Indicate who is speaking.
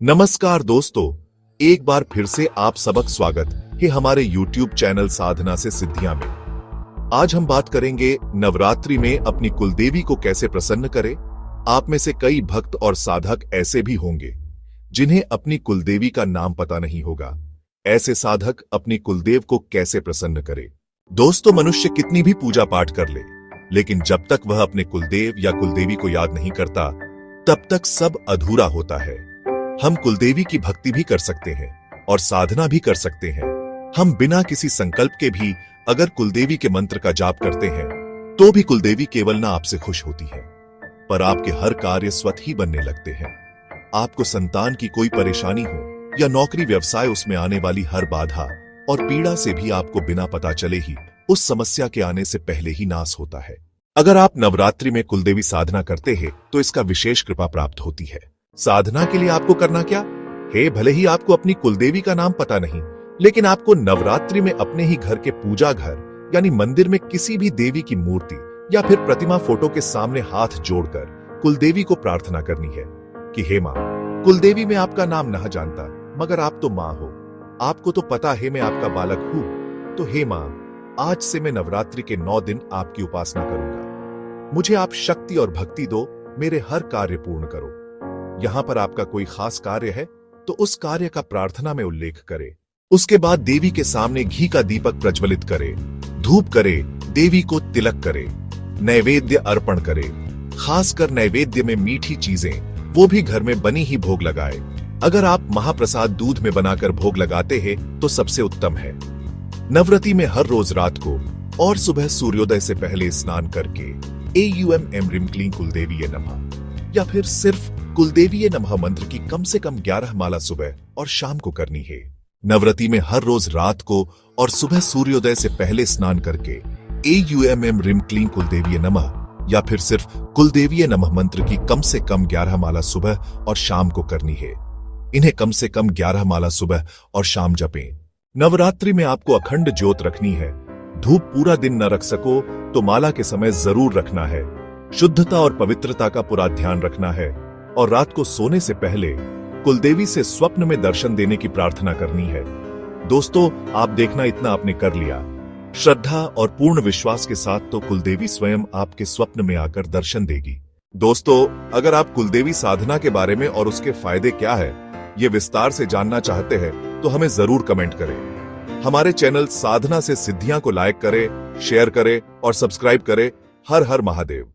Speaker 1: नमस्कार दोस्तों, एक बार फिर से आप सबक स्वागत है हमारे YouTube चैनल साधना से सिद्धियां में। आज हम बात करेंगे नवरात्रि में अपनी कुलदेवी को कैसे प्रसन्न करें। आप में से कई भक्त और साधक ऐसे भी होंगे जिन्हें अपनी कुलदेवी का नाम पता नहीं होगा। ऐसे साधक अपनी कुलदेव को कैसे प्रसन्न करे। दोस्तों, मनुष्य कितनी भी पूजा पाठ कर ले, लेकिन जब तक वह अपने कुलदेव या कुलदेवी को याद नहीं करता, तब तक सब अधूरा होता है। हम कुलदेवी की भक्ति भी कर सकते हैं और साधना भी कर सकते हैं। हम बिना किसी संकल्प के भी अगर कुलदेवी के मंत्र का जाप करते हैं तो भी कुलदेवी केवल ना आपसे खुश होती है, पर आपके हर कार्य स्वतः ही बनने लगते हैं। आपको संतान की कोई परेशानी हो या नौकरी व्यवसाय, उसमें आने वाली हर बाधा और पीड़ा से भी आपको बिना पता चले ही उस समस्या के आने से पहले ही नाश होता है। अगर आप नवरात्रि में कुलदेवी साधना करते हैं तो इसका विशेष कृपा प्राप्त होती है। साधना के लिए आपको करना क्या है? भले ही आपको अपनी कुलदेवी का नाम पता नहीं, लेकिन आपको नवरात्रि में अपने ही घर के पूजा घर यानी मंदिर में किसी भी देवी की मूर्ति या फिर प्रतिमा फोटो के सामने हाथ जोड़कर कुलदेवी को प्रार्थना करनी है कि हे मां, कुलदेवी मैं आपका नाम नहीं जानता, मगर आप तो मां हो। आपको तो पता है मैं आपका बालक हूं, तो हे मां, आज से मैं नवरात्रि के 9 दिन आपकी उपासना करूंगा। मुझे आप शक्ति और भक्ति दो, मेरे हर कार्य पूर्ण करो। यहां पर आपका कोई खास कार्य है तो उस कार्य का प्रार्थना में उल्लेख करें। उसके बाद देवी के सामने घी का दीपक प्रज्वलित करें, धूप करे, देवी को तिलक करे, नैवेद्य अर्पण करे। खासकर नैवेद्य में मीठी चीजें, वो भी घर में बनी ही भोग लगाए। अगर आप महाप्रसाद दूध में बनाकर भोग लगाते हैं तो सबसे उत्तम है। नवरात्रि में हर रोज रात को और सुबह सूर्योदय से पहले स्नान करके AUM ह्रीं क्लीं कुलदेवीये नमः या फिर सिर्फ कुलदेवीये नमः मंत्र की कम से कम 11 माला सुबह और शाम को करनी है। नवरात्रि में हर रोज रात को और सुबह सूर्योदय से पहले स्नान करके AUM ह्रीं क्लीं कुलदेवीये नमः या फिर सिर्फ कुलदेवीये नमः मंत्र की कम से कम 11 माला सुबह और शाम को करनी है। इन्हें कम से कम 11 माला सुबह और शाम जपें। नवरात्रि में आपको अखंड ज्योत रखनी है। धूप पूरा दिन न रख सको तो माला के समय जरूर रखना है। शुद्धता और पवित्रता का पूरा ध्यान रखना है और रात को सोने से पहले कुलदेवी से स्वप्न में दर्शन देने की प्रार्थना करनी है। दोस्तों, आप देखना, इतना आपने कर लिया। श्रद्धा और पूर्ण विश्वास के साथ तो कुलदेवी स्वयं आपके स्वप्न में आकर दर्शन देगी। दोस्तों, अगर आप कुलदेवी साधना के बारे में और उसके फायदे क्या है ये विस्तार से जानना चाहते हैं तो हमें जरूर कमेंट करें। हमारे चैनल साधना से सिद्धियां को लाइक करें, शेयर करें और सब्सक्राइब करें। हर हर महादेव।